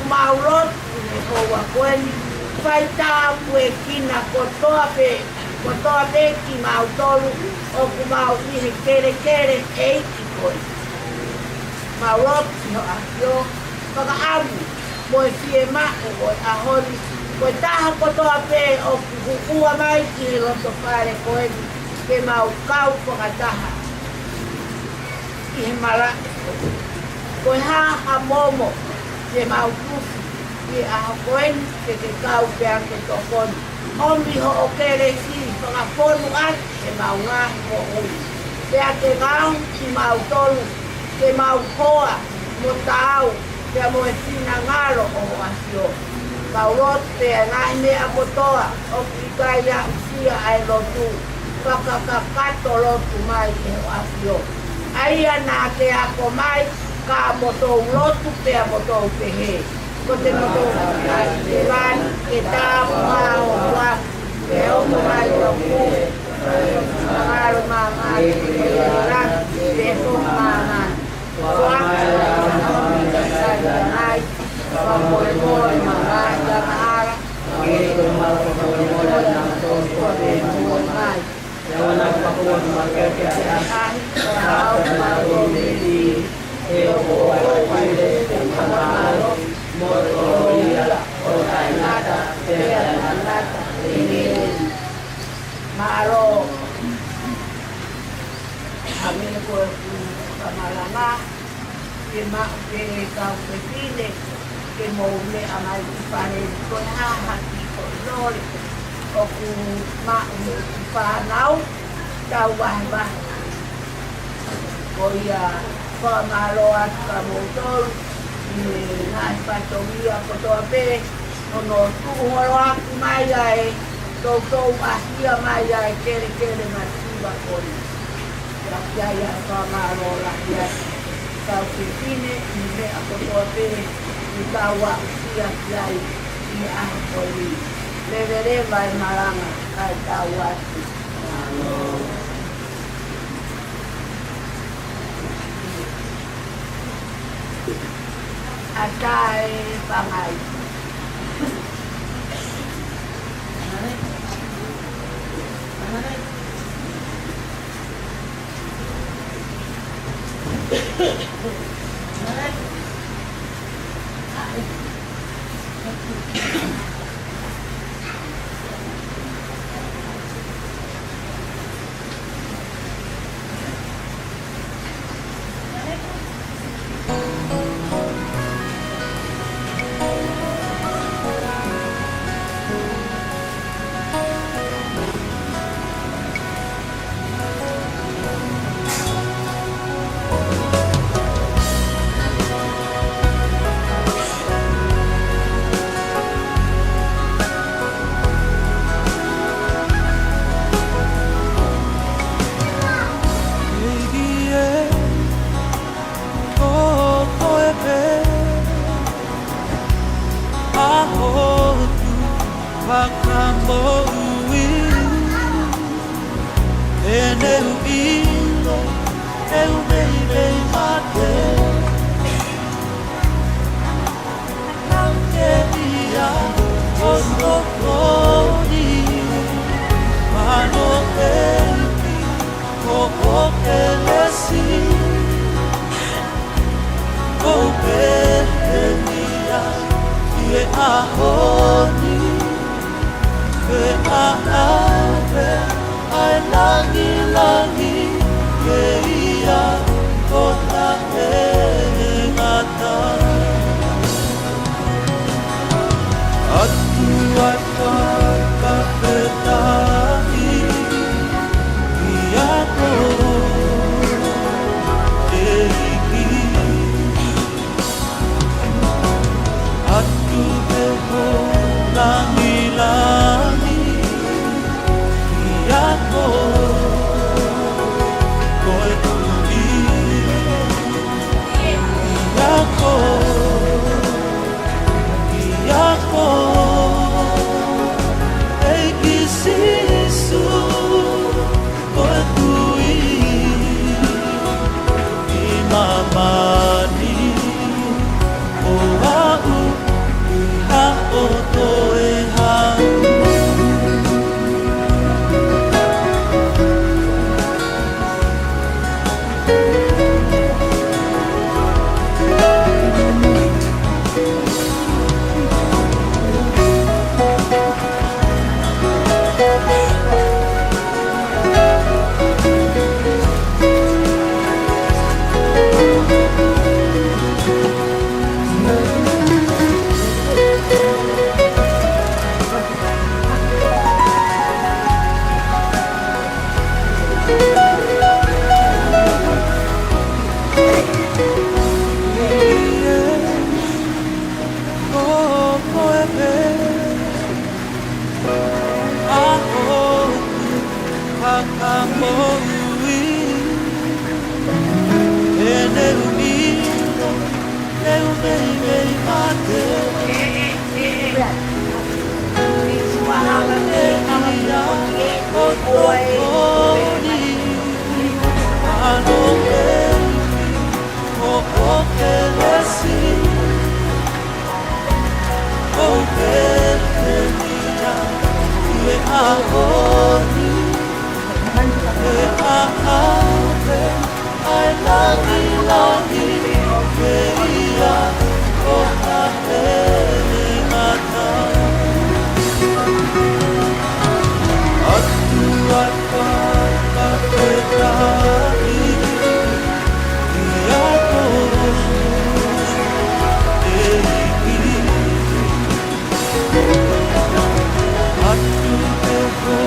Maurot, Jehovah Gwen, Faita, Puekina, Kotoa Beki, Mautolu, Okumau, Kere, Eikoi. Maurot, no Asio, Pagaamu, Moefiema, Aholi, Kotaha Kotoa Pe, Okukua Maiki, Lotofare Koen, que Maukau, Pagataha, Ihmara, Koha Hamomo. Ke mautufi ke ahokoen ke kau ke ake tokon. Ombi ho okere si whakaponu at ke maunga ho ui. Ke ake ngau ki mautolu ke maukoa mo tau ke mo e sina ngaro o asio. Maurot te ngai mea kotoa o ki kaya usia ai lotu. Whakakakato lotu mai ke o asio. Aia na ke ako mai ka moto lotu pe a moto pe he. Ko te moto te van ke ta ma o wa pe o mo mai o ku. Ngaro mama te ra te ko mama. Wa ai ko mo mo mama da ara. Ke mo mo da to ko te mo mai. Jangan pakuan market ke ai. Kau mau beli Eo paide amaro motoria otainata teanata ini maro kami ko kamalama ke ma ke kau pepine ke mo me amai pare ko ha hati ko lori o ku ma me panau tau wah ko ia Pamaloat kamotol nai patomia kotoape ono tuholoak mayai tau asia mayai kere masiba koni ya pamaloat ya tau pipine ime akotoape itawa usia kiai ni ahkoli levere vai malanga kai tawasi Atay pangay. Oh, ahoni ke aabe ai langi ke ia kota e ngata atu ai whakapetai ia ko e iki atu te ho langi ia ko koe tui ia ko Eiki sisu koe tui I mamani o au ha o toe hau Aku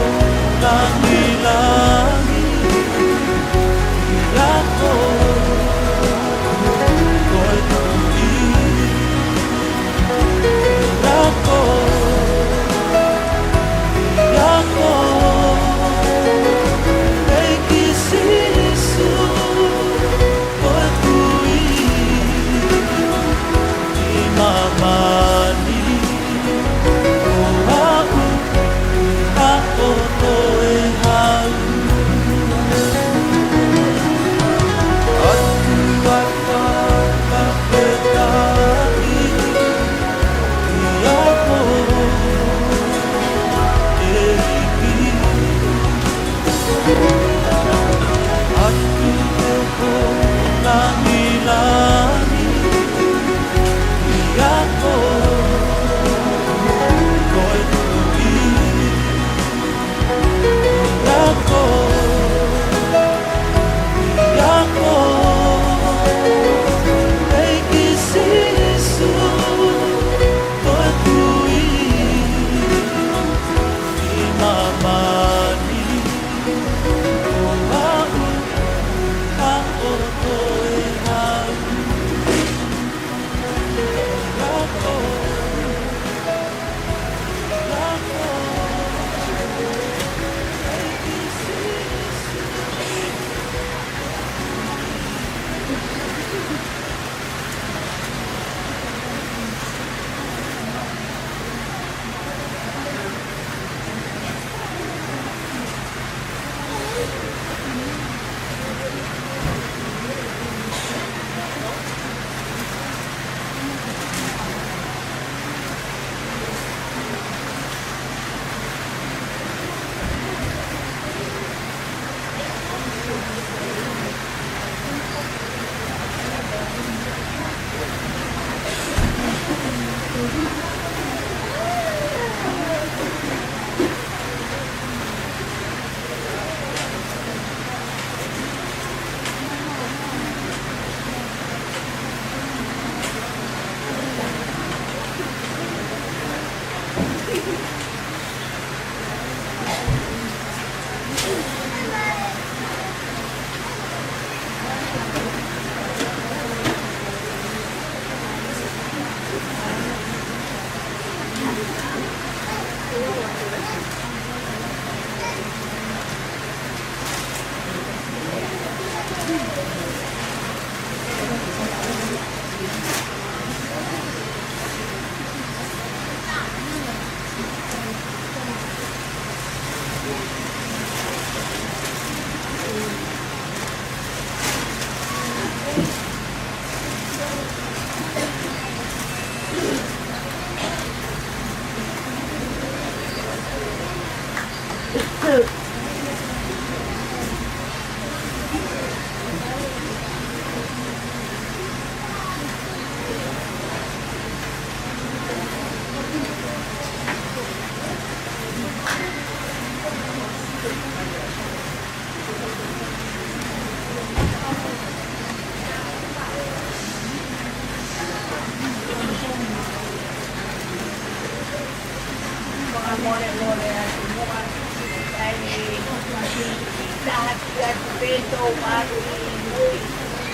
lahat yan peso mari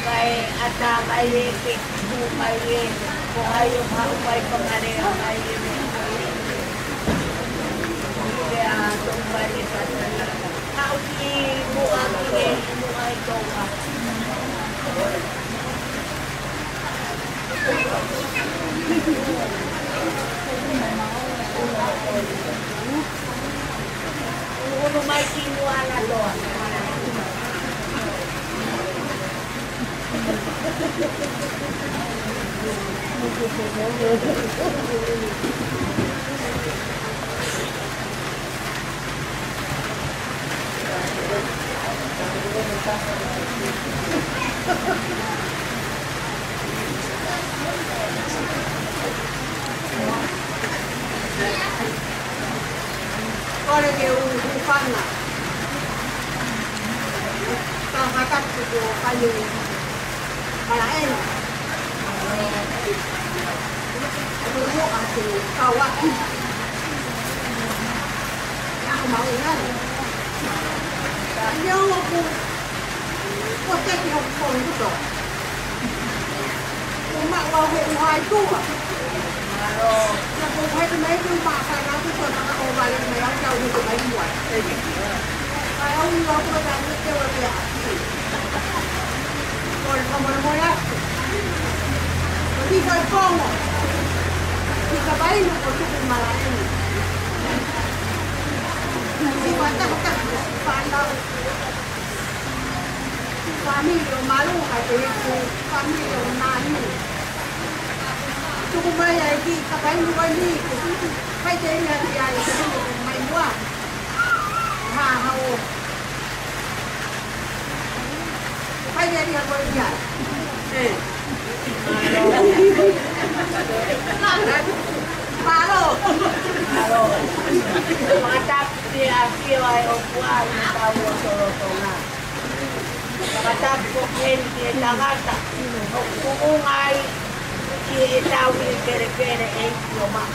kay ata kay ke bumay ko ayo haumay pangareha kay kaya tumbali sa kauti mo ang mo ay ko uno may sinuala doon. Olha que o fana, tá matando o palho, para ele, o meu ato, kawa, não mau nada, eu vou ter que responder tudo, o mau ao vai tua. Là cô thấy cái mấy cái bà phải nói cái phần nó ô bà lên mấy ông giàu thì tụi mấy muội. Phải ông lo cô đang biết kêu là gì hả? Còn không có môi á. Bởi vì cái con rồi. Thì cái bấy nó có chút mà lại gì. Thì quan tâm tất cả phản đâu. Phản đi rồi má luôn phải tới phản đi rồi mà đi. Kung may ay di kapay mo ni kay day na di ay may mo ha ha o kay day na ko di palo matap dia ay o kuan tawo solo na matap ko ken di tagata o kungay que está bien que es lo más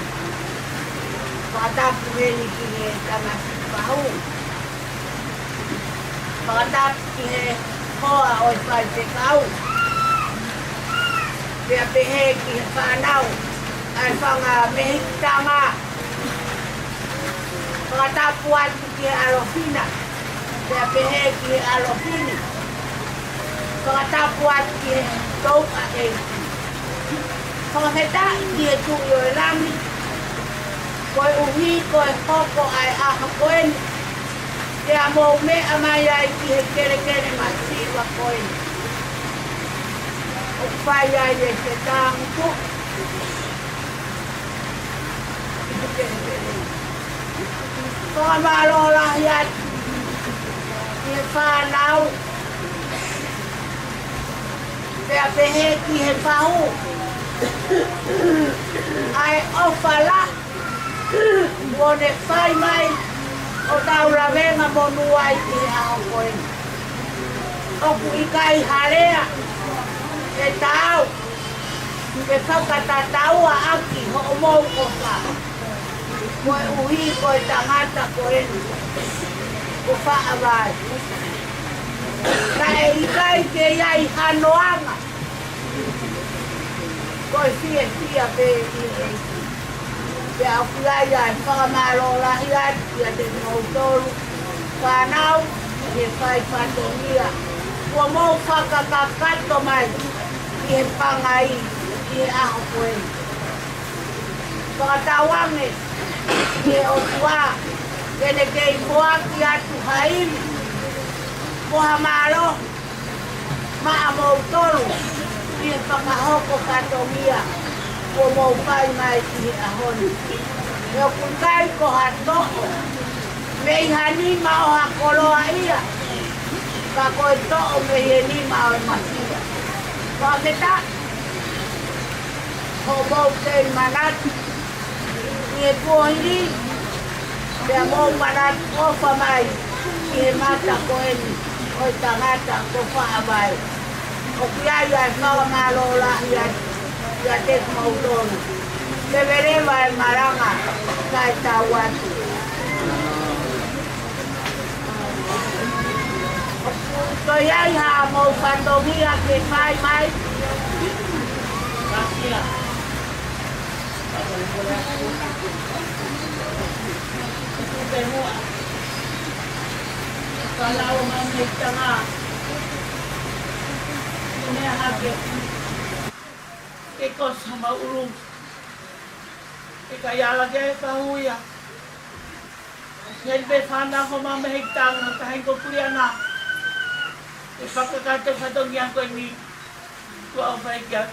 para poder que está más bajo para que hoa hoy para el cau de pehe que panau al fanga mexicana para puan que a lo fina de pehe que a lo fini para puan que toca Kalau kita dia tu yo lami, koi uhi koi hoko ai koen, dia mau me amaya kere masih wa koen. Upaya ye setang tu. Kau malu rakyat, dia panau, dia peheki hepau. Ai ofala bone fai mai o tau la venga monu ai ki a koe o ku ikai harea e tau ke whakata tau a aki ho o mou ko wha koe uhi koe tangata koe ko wha awai ka e ikai ke iai hanoanga Koi fia pe a kulaya whakamaro lahiat ia te ngautoru whanau e whai whatongia kua mou whakakakato mai i he pangai i he aho koe whakatawange i he otua kene kei moaki atu haimi moha maro maa mou toru i whakahoko katomia o mau pai mai ki ahoni. Yo kunkai ko hatoko. Mei hani mau hakoloa ia. Ka koe to'o mei heni mau masia. Ka keta ho mau kei manat i e puhiri pea mau manat ofa mai i he mata koeni oi tangata ko wha mai. O kiai ai whakangalola ia te mautonu. Te verewa e maranga kai tau atu. Kaya ha mo pandemia ke mai mai. Kalau mamay tanga. Ini hake. Iko sama ulung. Kaya lagi kahuya. Yan befana ko mamay tanga kahit ko kuya na. Ipagkakatong yan ko ni oh my God.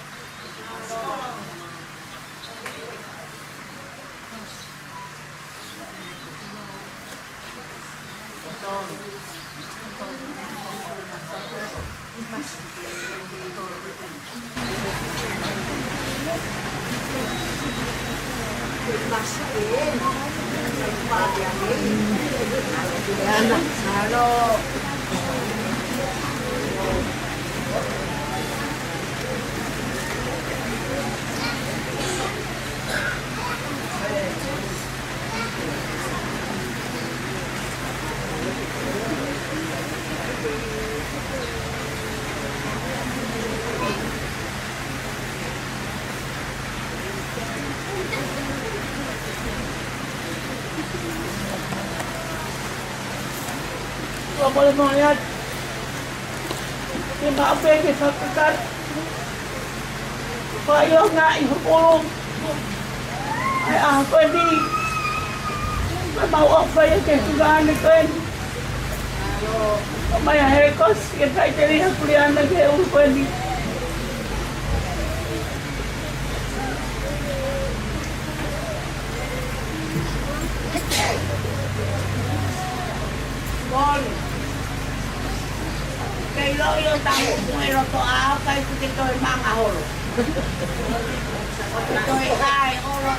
Halo. Apa yang melihat? Di apa yang disatukan? Payo nga ihulong. Ay ako di. Mau apa yang kesukaan itu? May herkos kita itali kuliah lagi ulpan di. Bon. Kayo yung tamo kung to kay ito yung mga holo. Ito ay holo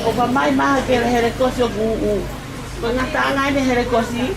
O pamay mahal kaya herekos yung uu. Pagnataan na herekosi.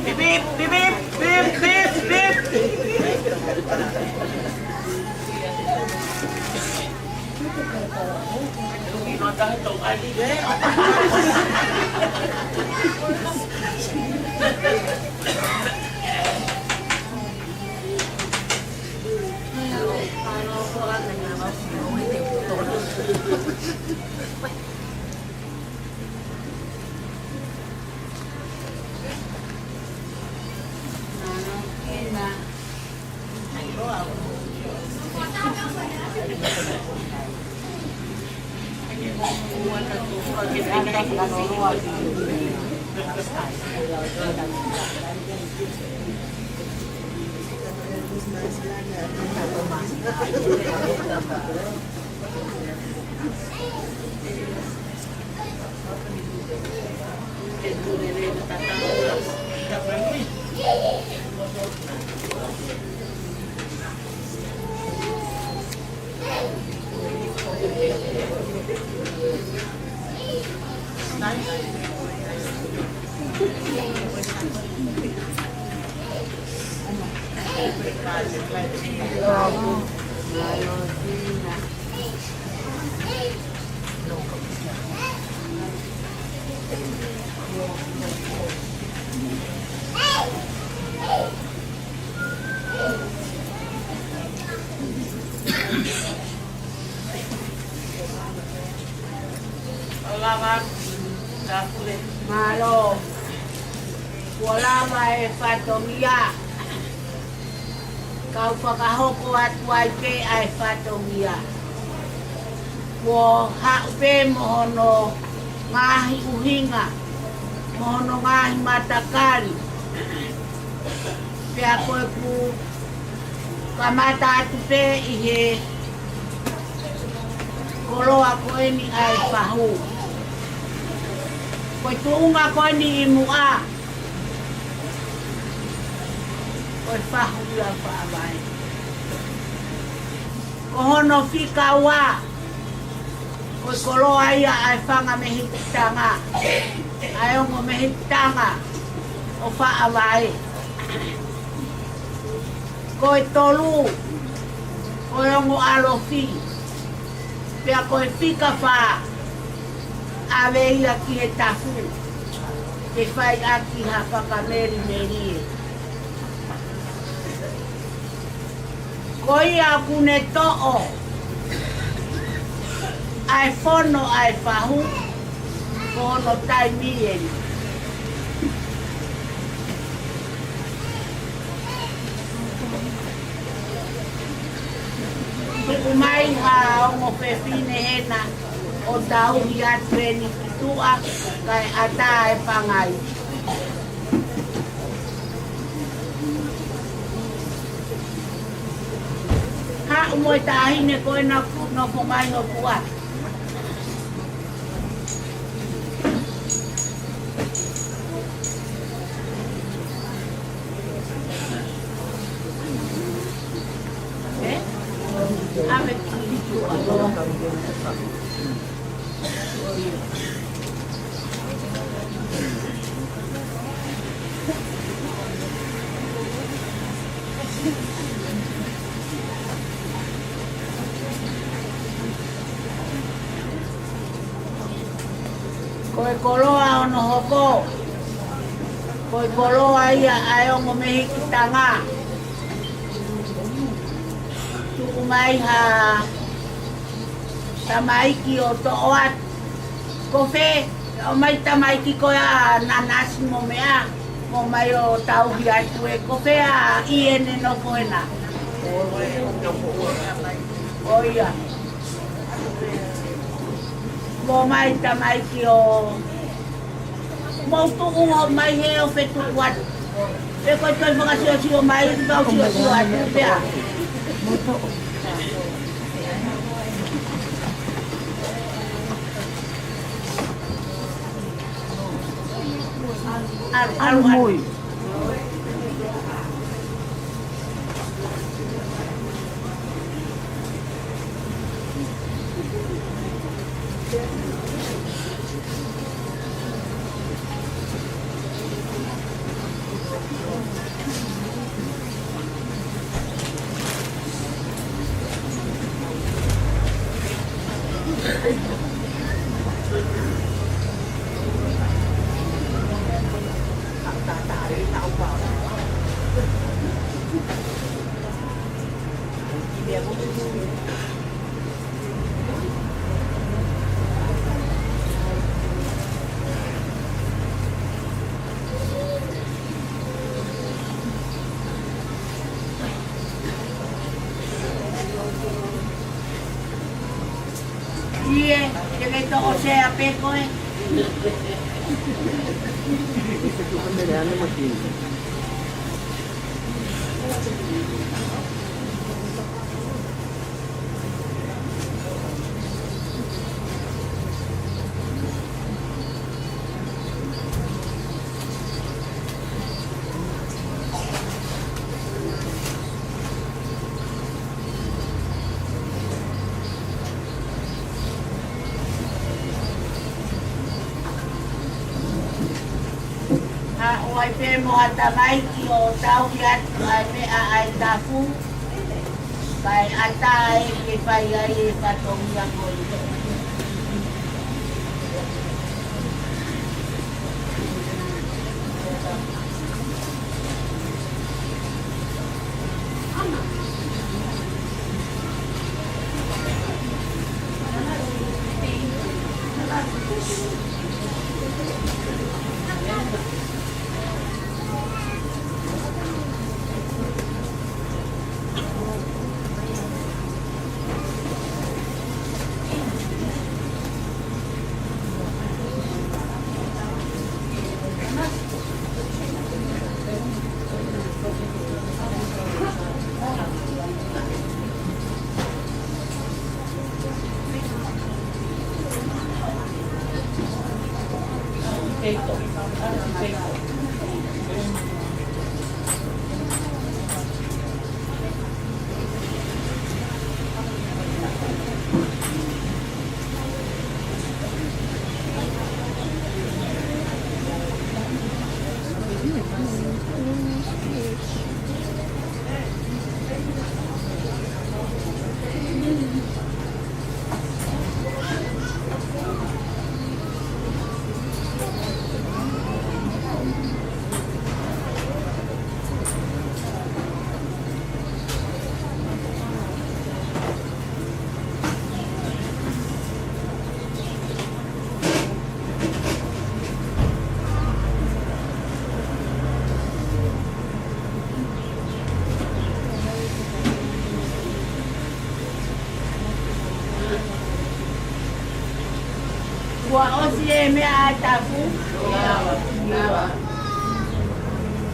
Bip bip bip bip bip bip. Malo, wala may fatomia. Kau pakahoko at waipe ay fatomia. Wo hape mohono ngahi uhinga, mohono ngahi matakari. Pia koe ku kamata atu pe ihe koloa koe ni ay pahu. Koe tuunga koe ni imua. Koe pahu la paamai. Kohono fika wa. Koe koloa ia ay whanga mehitanga. Ayongo mehitanga. O paamai. Koe tolu. Koe ongo alofi. Pea koe fika wha. Awe ia ki he tafu. Te whai aki ha whakameri merie. Koi a kune to'o. Ai whono ai whahu. Kohono tai mieni. Umai ha ongo pepine hena. O tau hi atreni kitua kai ata e pangai. Ha umoi tahine koe na no pongai no pua. Ame kitua. Koe koloa ono hoko. Koe koloa ia ayongo mehikitanga. Tukumai ha tamaiki o to'oat. Kofe, o mai tamaiki koe a nanasi mo mea. Mo mai o tau hi atu e kofe a iene no koena. O ia. Mo mai tamaiki o mo tuku o mai he o fetu wat. E koe koe whakasio mai i kau sio atu pea. Almui. Ie, que me toco sea peco, Oai pe mo atamai ki o tau ki atu ai me a ai tafu. Kai ata e ke pai ai e patongi a koi. Wa osi e mea a tafu.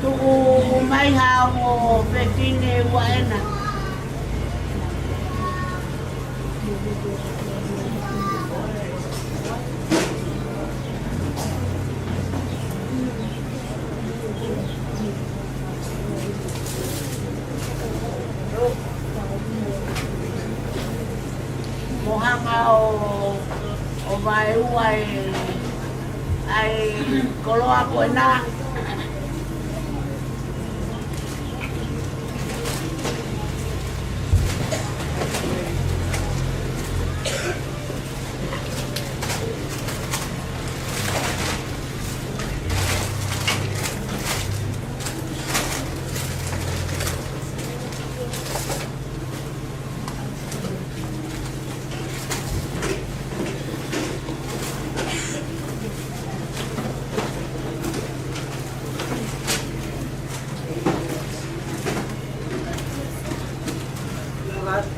Tuku mai hao o pepine wa ena. Mohanga o vai uai ai koloa ko na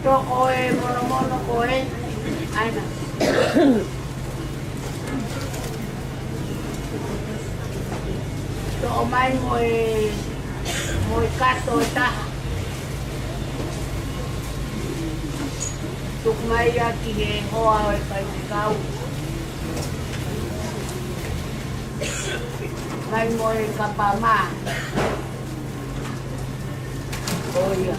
toko e mono ko e aina. To mai mo kato taha. Tuk mai aki he hoa e pai te kau. Mai mo e kapama. Oia.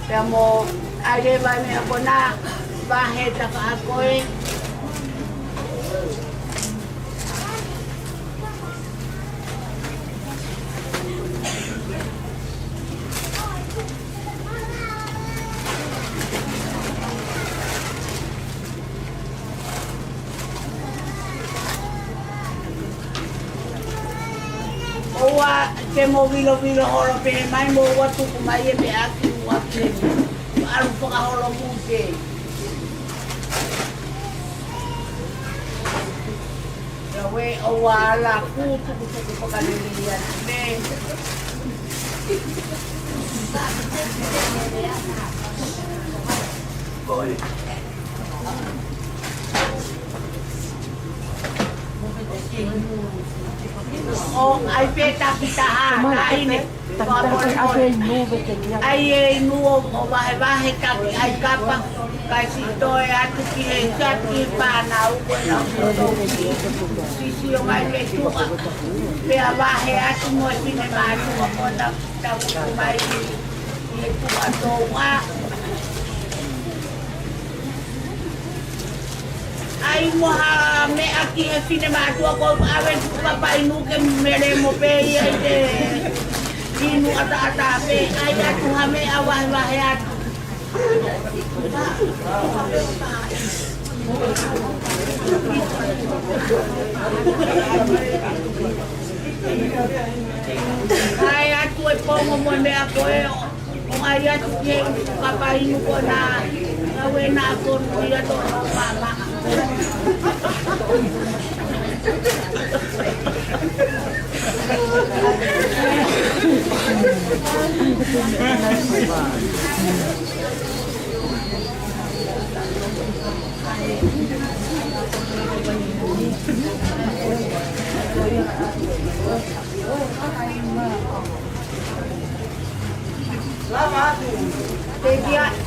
Pea mo aere vai mea kona vahe taka a koe. Oa te mo vilo horo pe mai mo watu ku mai e pe aki watu aru whaka horo mute. Ia we oa ala kutu whakaneriria me. Koi. O ai pe tapita ha, ai ne. ai nuo o vahe kaki ai kapa kai si toe atu ki he kati pāna uko na sisi o mai me tuka pea vahe atu mo e pine mātu o kona tau mai i e tuka tō ngā ai moha me aki he pine mātu o kona awe tuka pai nuke mere mo pe i e te inu ata pe ai atu ha me awahe vahe atu ai atu e pongo mo me a koe o ai atu ke kapainu ko na we na ko ia to mama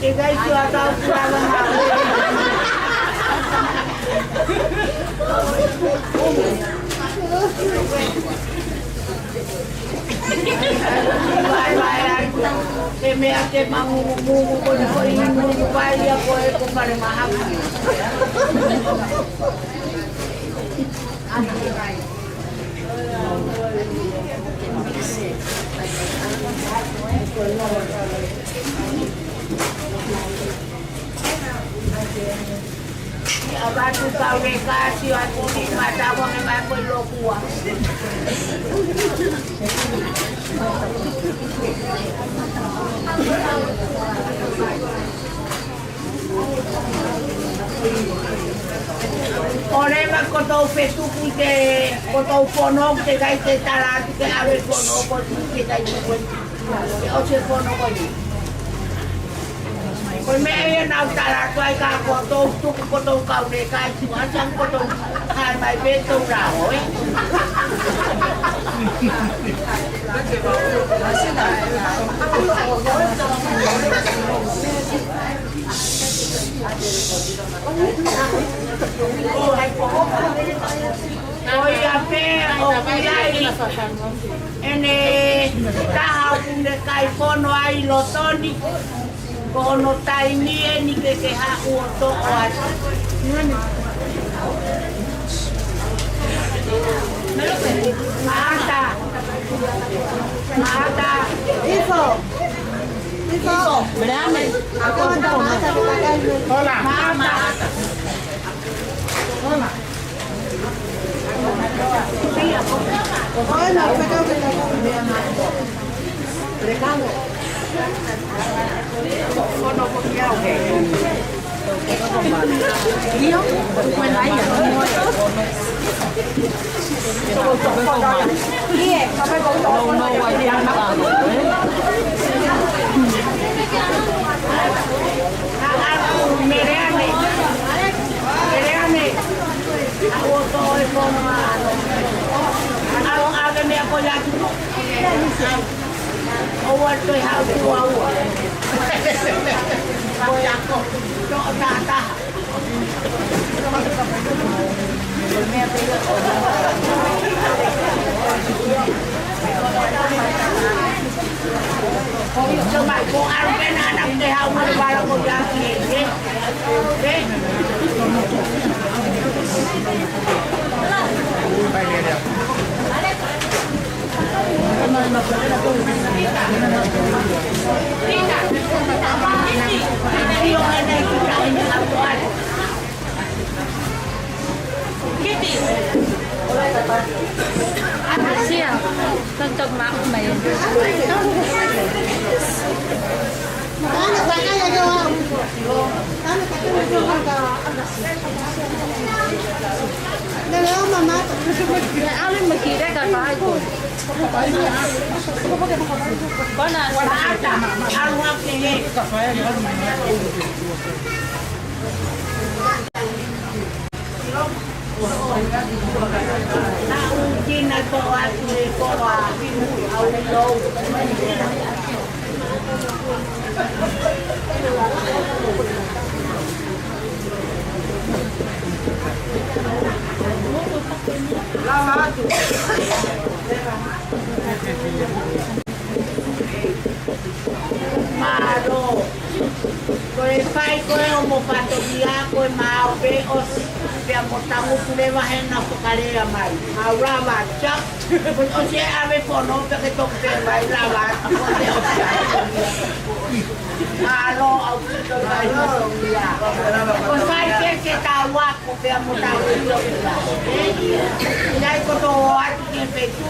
Tiga itu atau kurang me ate mangu ko ko inu vai ya ko e ko mare maham abatu kau rekasi aku ni mata ko me mai ko lokua ore ma koto fetu ke koto fono ke kai te tara ke ave fono ko ke kai ko o se fono ko ni ko me e na tara ko ai ka koto tu koto ka ne kai tu asan koto hai mai be to ra oi oi ape o kai ene taha punde kai fono ai lotoni kono tai ni ni ke ha o to o Mata. Mata. Hijo. Brame. Acaba de mata de la calle. Hola. Mata. Hola. Hola, pregando. Kono ko kiao ke. Dio, bueno ahí. Iya, sampai kau tahu no wajah makan. Aku merane. Aku tahu ekonomi. Aku ada ni aku lagi. Awak tu hal tu awak. Aku tak tak. Coba kau arpen anak deh awak baru kau jadi, deh. Siya, tagtag na ako na yun. Ano ba na nagawa? Ano ka nagawa? Dalawa mama. Alin magkira ka pa ako. Bana, Ada, awak ni. Na uji Kina to atu e koa au lou. Lama atu. Maro. Koe whai koe o mo whatokia koe mao pe os pia mo tangu kulewa hena whakarea mai. Mau rawa chak. O se ave pono pe ke toku pe mai rawa o se o se alo au kito mai rongia. O whai ke ta wako pia mo tangu kulewa. Nai koto o atu ke petu.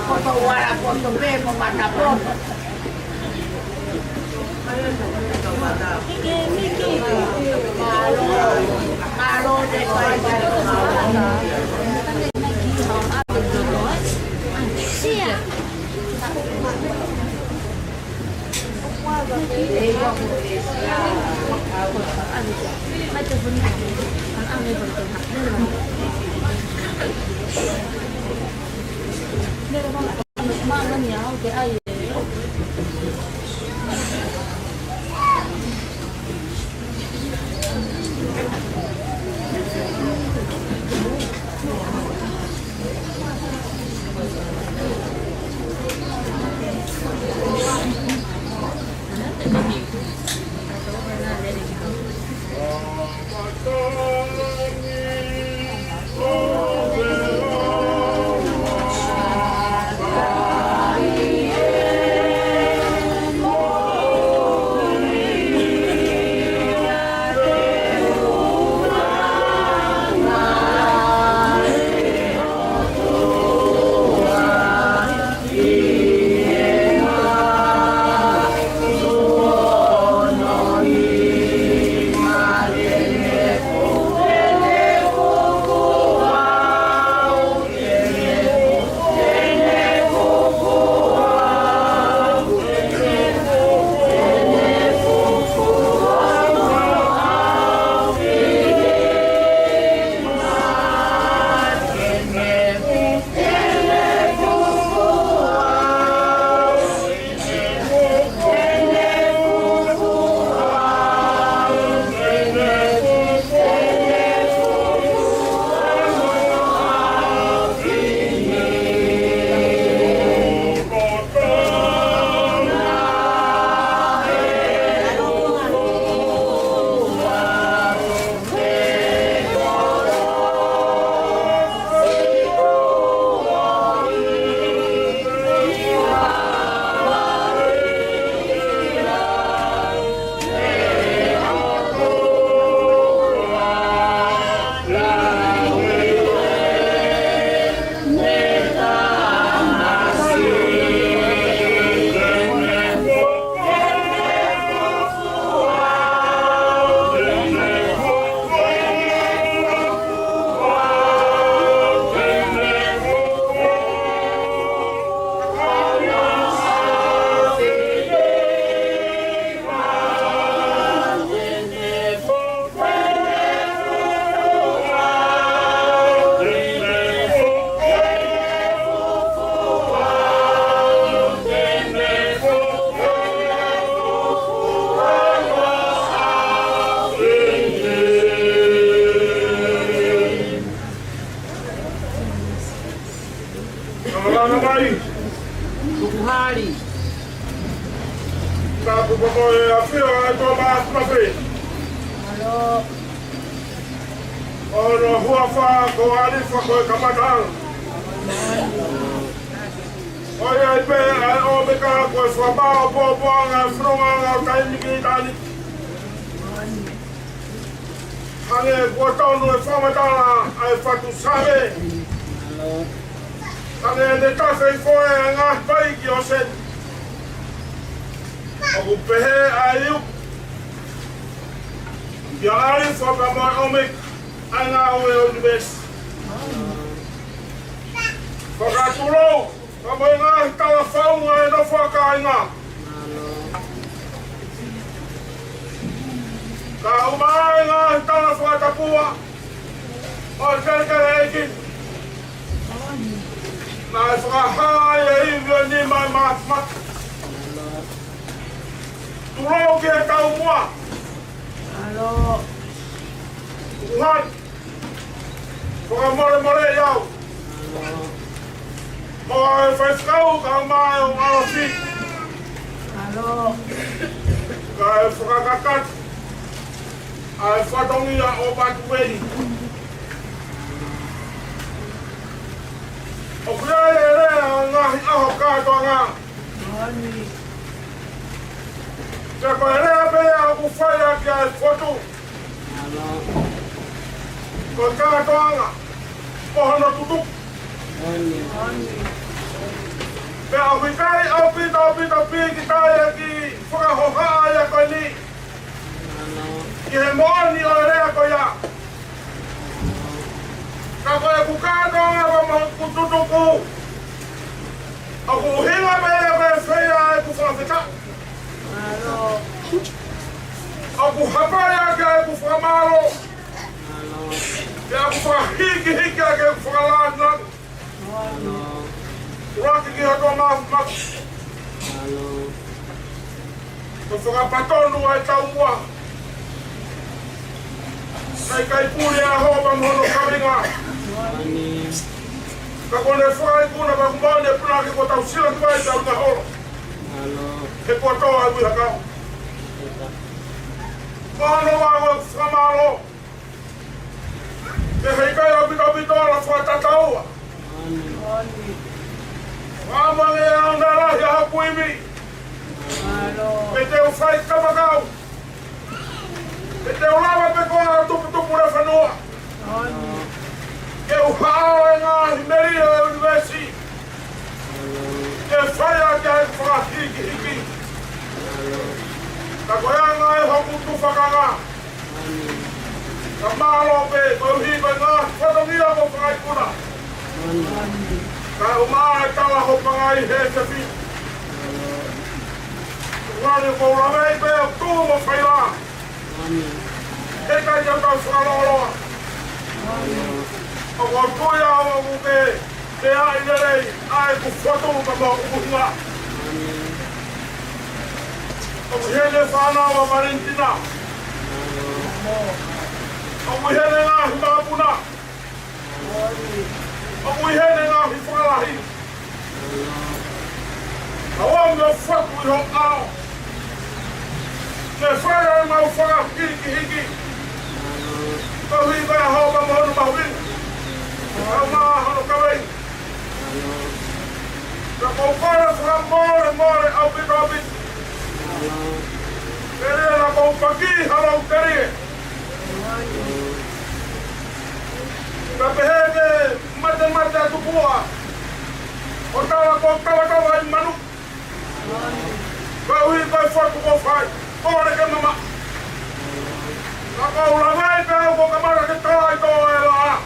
Koto wara koto pe mo matapoto. Malo de Sukuhari. Tapo como afio a tomar café. Malo. Oro huafa ko ali fa ko kamatan. Oye pe o me ka ko fa ba bo nga fronga nga kai ni ki tani. Ane ko to no fa mata ai fa tu sabe. Ane de ta fe fo nga pai ki o se. O pehe ayu. Ya ali fa ba mo o me ana o e bes. Pagatulo, kamay nga talafaw nga na fakay nga. Kaumay nga talafaw tapuwa. O kaya Na whakahaya hivyo ni mama. Turau ke tau mua. Alo. Ngan. Whakamore iau. Mga whaikau ka mai o awafi. Alo. Ka whakakakat. Ai whatongi a o batuwei. O kia ngahi aho kātoa ngā. Oni. Te koe rea pēa ku whaia ki ai whotu. Koe kātoa ngā. Pohana tutuk. Oni. Pea au kai au pita pi ki taia ki whakahohaa ia koe ni. Ki he moani o rea koe ia. Ka koe ku kātoa ngā wa mahu ku tutuku. Aku hinga pēa koe whaia ai ku whakawhita. Alo. Aku hapaya ki ai ku whakamaro. Ki aku whakahiki ai ku whakalātnak. Raki ki hatoa mak. Ka whakapatonu ai tau mua. Nei kai puri a hopa mhono kawinga. Ka kone whakai kuna ka kumane puna ki ko tau sila ki vai tau na horo. He kua toa ai wiha kau. Kono wāgo whakamaro. Ke hei kai au pito ala whakatataua. Oni. Wāmange au narahi a hapu imi. Alo. Me te o whai kapakau. Me te o lawa pe koa tupu re whanua. Oni. Ke o hao e ngā himeria e universi. Ke whai a kia e whakahiki. Ka koe anga e hoku tu whakanga. Ka mālo pe koe hi koe ngā whatongia ko whakai kuna. Ka o maa e tala ho pangai he te whi. Ngāni ko rawei pe o tū mo whaila. He kai te tau whakaloloa. O ko tuia o mu pe te ai nerei ai ku whatu ka mo uhinga. O ku hele whanau a Valentina. O ku hele ngāhi māpuna. O ku hele ngāhi whakalahi. Awa ngā whaku i ho ao. Ke whaia e mau whakahiki. Ka hui kai a hau ka mohonu mahuinga. Au maa hano kawei. Ka kou whaia whaka more au pito. Kere na kou paki harau kerie. Ka peheke mate atu pua. O tawa i manu. Ka hui kai whaku ko whai. Kore ke mama. Ka kou rawei pe au ko kamara ke tai toa e la.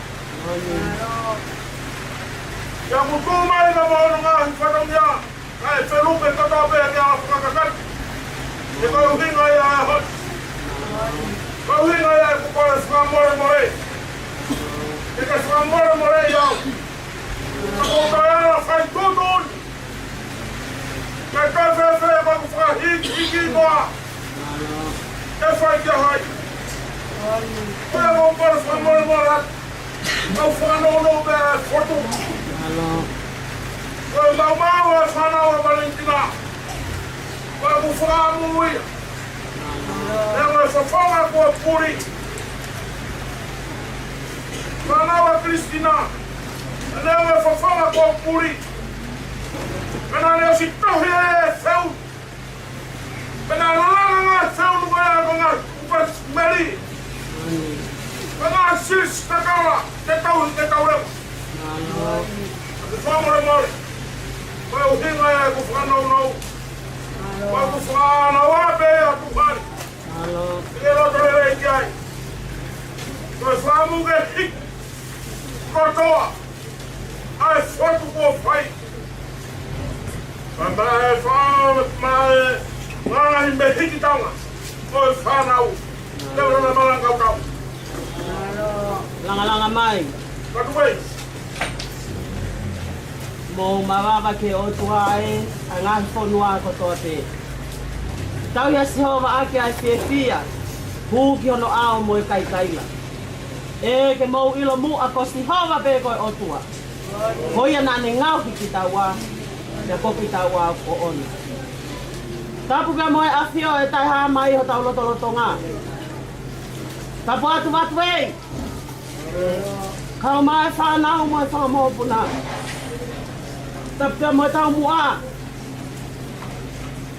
Ia mutu mai na mohonu ngahi whatongia. Ka e wherupe katoa pe ke ala whakakakati. E koe uhinga ia e hot. Koe uhinga ia e kukore whakamore. E ka whakamore iau. Ka koutai ala whai tutun. Ka kai whewhe e waku whakahiki noa. E whai kia hai. Koe a kukore whakamore hat. Kau whanono pe e whotu. Koe mau e whanau a Valentina. Koe ku whakamui. E ngoe whawhanga kua puri. Whanau a Kristina. E ngoe whawhanga kua puri. Pena leo si tohi e wheu. Pena langa ngā wheu nuka ea ko ngā upas meri. Ngā sis te kawa. Te tau rewa. Te whamore. Koe uhinga e ku whanau. Koe ku whanau ape a tuhari. E roto rei ki ai. Koe whamuke hik. Kotoa. Ai whatu ko whai. Mai whai. Ngahi me hiki taunga. Koe whanau. Te wana malanga kau. Langa mai. Katuwei. Mo mawawa ke o tuae, a ngā whonua ko toa te. Tau ia Sihova ake ai whiawhia, hū ki hono ao mo e kai kaila. E ke mau ilo mu a ko Sihova pe koe o tua. Hoia nane ngau ki taua, te kopi taua o ona. Tapu ka moe a whio e tai haa mai ho tau loto loto ngā. Tapu atu watu ei. Kau mai whanau mo e whamopuna. Tapu ka moe tau mua.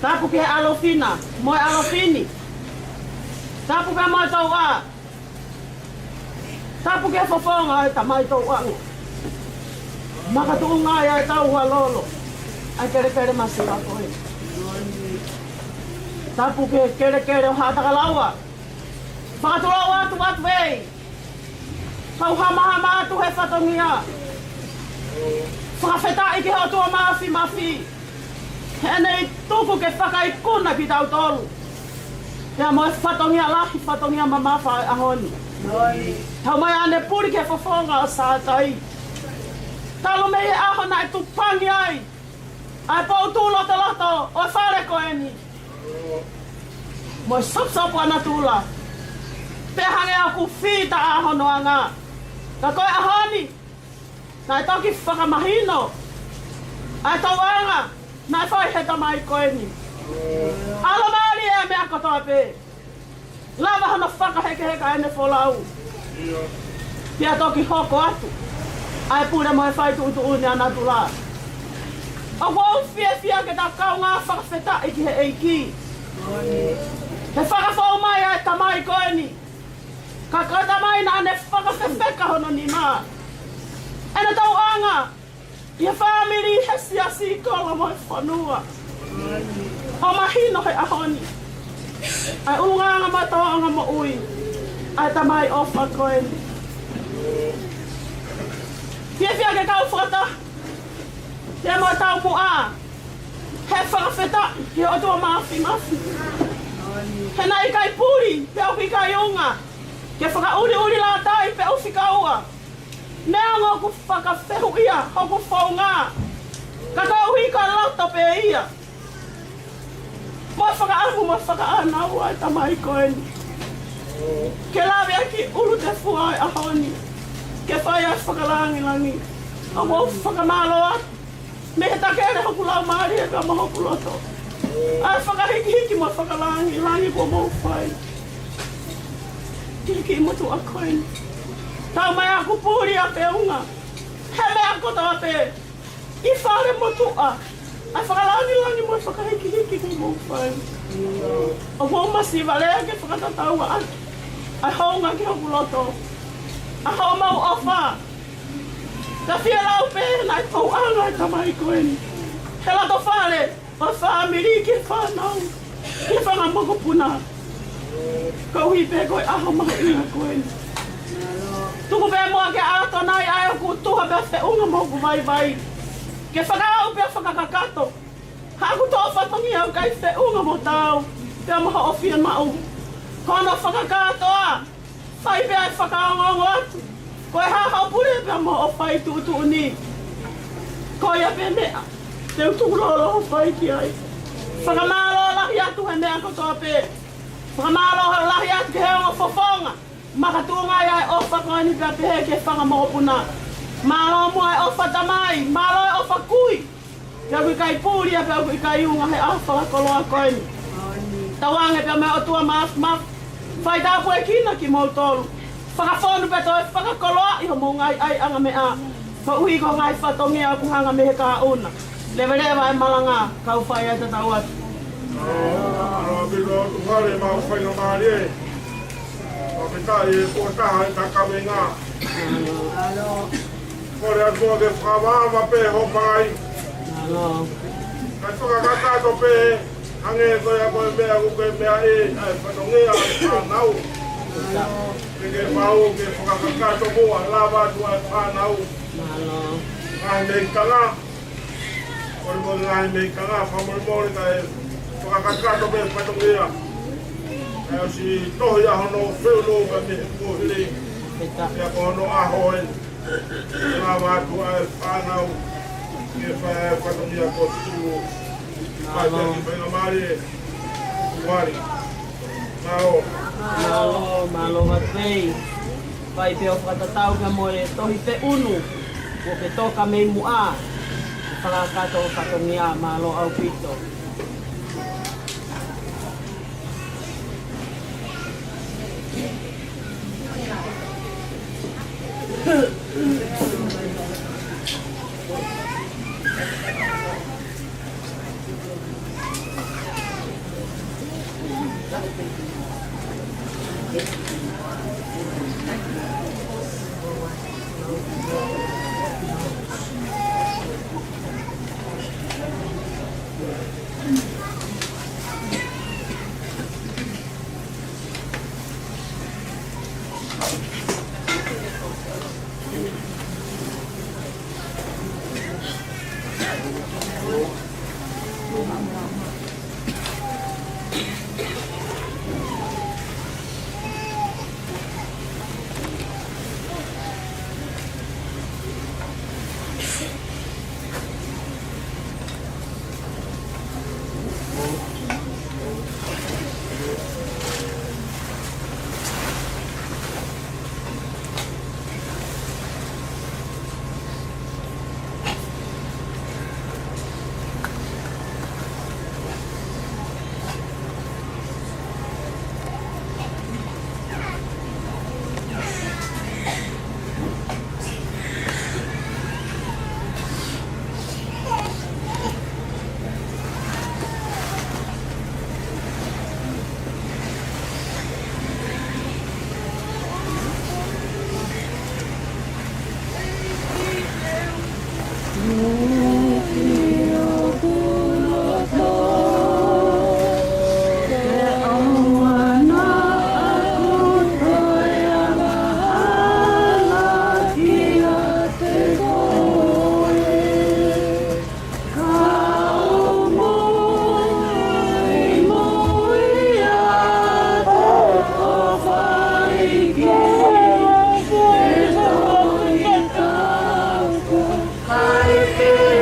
Tapu ke alofina, moe alofini. Tapu ka moe tau a. Tapu ke fofonga e tamai tau angu. Makatuunga e tau hua lolo. Ai kere masira koe. Tapu ke kere o hataka laua. Whakatulaua atu watu ei. Kau hama atu he whatongia. Whakawhetai ki hotua mafi. He nei tuku ke whakaikuna ki tau tolu. Hea moe whatongia lahi, whatongia mamafa e ahoni. Tau mai ane puri ke whafonga o sātai. Talo mei e ahona e tupangi ai. Ai pou tū loto, o whare koe ni. Moe sop ana tūla. Pe hange aku whita ahono anga. Ka koe ahoni. Nai toki whakamahino. Ai tau anga. Nai whai heta mai koe ni. Alo maari e mea katoa pe. Lava hana whakaheke ene wholau. Pia toki hoko atu. Ai pure moe whai tu une ana tūla. A wau whia ke ta kau ngā whakawheta ki he eiki. He whakawhau mai ai tamai koe ni. Ka kata mai na ane whakawhewheka hono ni mā. Ena tau anga. Ia whamiri he siasi kola moe whanua. O mahino he ahoni. Ai unganga mai tau anga mo ui. Ai tamai ofa koe ni. Whia ke kau whakata. Te mo tau mua. He whakawheta ki o tua mafi. He nai kai puri, pe au ki kai unga. Ke whakauri la tai pe au whika ua. Mea ngō ku whakawhehu ia, hoku whaunga. Ka kau hi ka lauta pe ia. Mo whakaamu, mo whakaanau ai tamai koe ni. Ke lawe aki uru te fua ai ahoni. Ke whai ai whakalangi. O mo whakamalo atu. Me he takere hoku lau maari e ka moho kuloto. Ai whakahiki mo whakalangi ko mo whai. Hiki motu a koe. Tau mai aku puri a pe unga. He mea koto a pe. I whare motu a. Ai whakalangi mo whakahiki ko mo whai. O mo masiva lea ke whakatatau a atu. Ai hounga ki hoku loto. A hau mau ofa. Ka whia lau pe nai tau anga e tamai koe ni. He lato whare, o whamiri ke whanau. Ke whanga moko puna. Kau hi pe koe aho maho inga koe ni. Tuku pe mua ke ato nai ai aku tuha pe whe unga moku vai. Ke whakau pe whakakakato. Haku tō whatongi au kai whe unga mo tau. Pe maho ofia mau. Kono whakakato a. Whai pe ai whakaongongo atu. Koe hahau pure pe mo o whai tu ni. Koe a pe mea. Te uturolo o whai ki ai. Whakamalo lahi atu he mea kotoa pe. Whakamalo lahi atu ke heonga fofonga. Makatunga ai o whakaini pe pe he ke whakamopuna. Malo mua ai o whatamai. Malo ai o whakui. Pe au kai puri a pe au kai unga he awha koloa koini. Tawange pe mea o tua maaf. Whai tāpu e kina ki mau tolu. Whakawhonu pe toi whakakoloa iho mo ngai ai anga mea. Whauhi ko ngai whatongi a kuhanga mehe ka una. Lewa e malanga kau whai e tatau atu. Aro biro tu whare mau whai no maari e. Whapetai e kōtaha e takawe ngā. Kore atua ke whakawawa pe hopai. Kai whakakatato pe hange koe a koe mea kuke mea e. Ai whatongi a whanau. Ke mau ke whakakakato mua lawa tua e whanau. Ngai mei kanga. Kore mo ngai mei kanga whamori ka e whakakakato me whatongia. E o si tohi a hono whiuno ka me kuhiri. E a kono aho e. Lawa tua e whanau. Ia whakamia ko tu. Pai tani whainga maare. Wari. Nao. Malo matei. Pai peo whakatatau ka mo e tohi te unu. O ke toka mei mua. Whakakato whakamia malo au pito. Bye.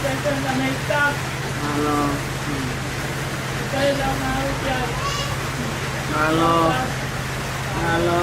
tenda neita. Halo. Kaya daw na siya. Halo. Halo.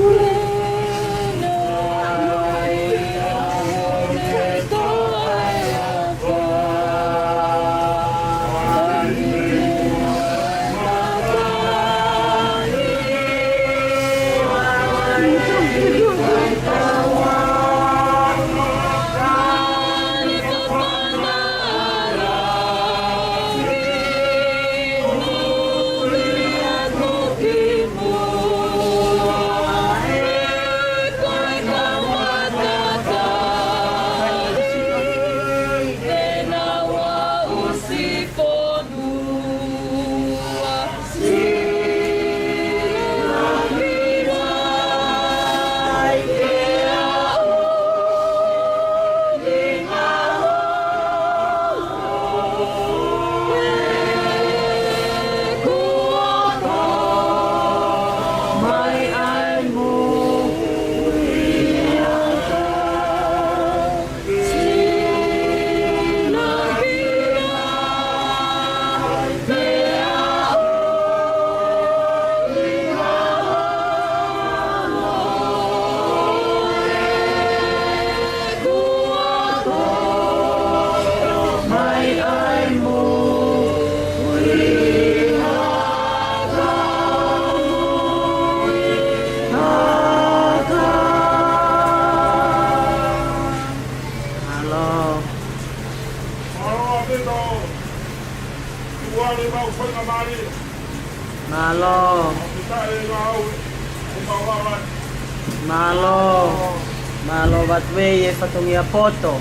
Korea. Wale mau foi na mari. Malo. Kita ngau. Umawa. Malo. Malo batweye fatungia poto.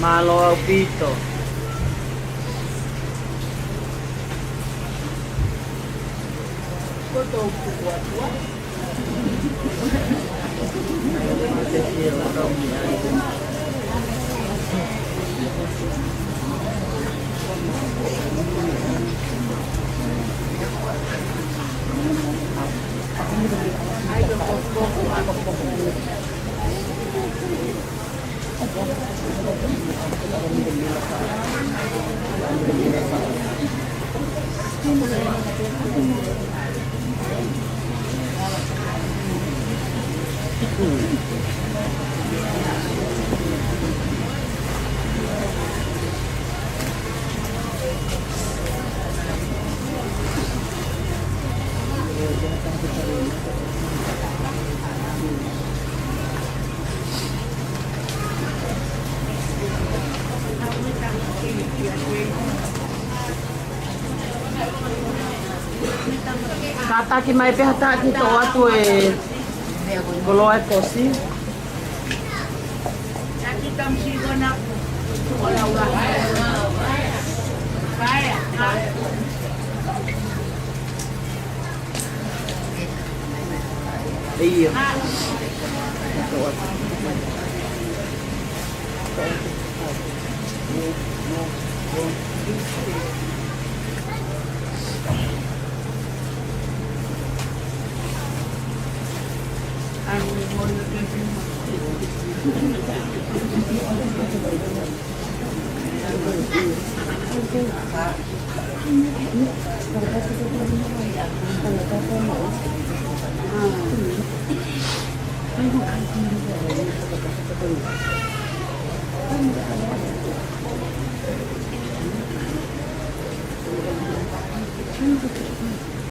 Malo au pito. Koto kuat-kuat. Kata ki mai pe hata ki to atu e golo e kosi. Nanti kami sigo na wala-wala. Kaya, ha? Iyo.